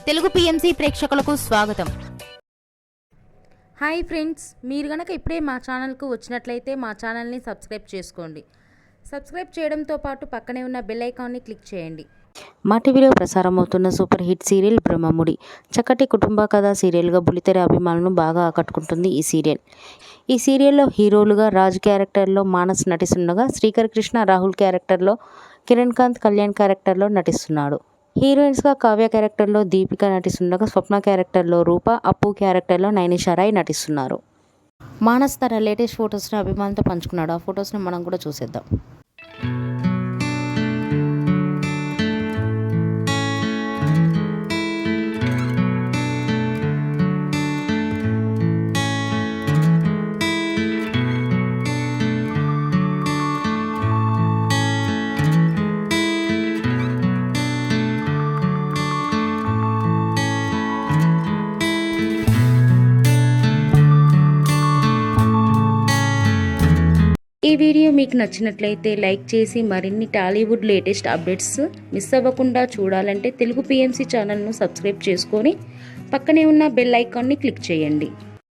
Telugu PMC ప్రేక్షకులకు స్వాగతం. Hi friends, మీరు గనక ఇప్పుడే మా ఛానల్కు వచ్చినట్లయితే మా ఛానల్ని సబ్స్క్రైబ్ చేసుకోండి. సబ్స్క్రైబ్ చేయడంతో పాటు పక్కనే ఉన్న బెల్ ఐకాన్ని క్లిక్ చేయండి. మా టీవీలో ప్రసారం అవుతున్న సూపర్ హిట్ సీరియల్ బ్రహ్మముడి చక్కటి కుటుంబ కథా సీరియల్గా బుల్లితెర అభిమానులను బాగా ఆకట్టుకుంటుంది ఈ సీరియల్. ఈ సీరియల్లో హీరోలుగా రాజ్ క్యారెక్టర్లో మానస్ నటిస్తుండగా, శ్రీకర్ కృష్ణ రాహుల్ క్యారెక్టర్లో, కిరణ్ కాంత్ కళ్యాణ్ క్యారెక్టర్లో నటిస్తున్నాడు. హీరోయిన్స్గా కావ్య క్యారెక్టర్లో దీపిక నటిస్తుండగా, స్వప్న క్యారెక్టర్లో రూప, అప్పు క్యారెక్టర్లో నైనిషారాయ్ నటిస్తున్నారు. మానస్ తన లేటెస్ట్ ఫొటోస్ని అభిమానులతో పంచుకున్నాడు. ఆ ఫొటోస్ని మనం కూడా చూసేద్దాం. ఈ వీడియో మీకు నచ్చినట్లయితే లైక్ చేసి మరిన్ని టాలీవుడ్ లేటెస్ట్ అప్డేట్స్ మిస్ అవ్వకుండా చూడాలంటే తెలుగు పిఎంసి ఛానల్ను సబ్స్క్రైబ్ చేసుకొని పక్కనే ఉన్న బెల్ ఐకాన్ని క్లిక్ చేయండి.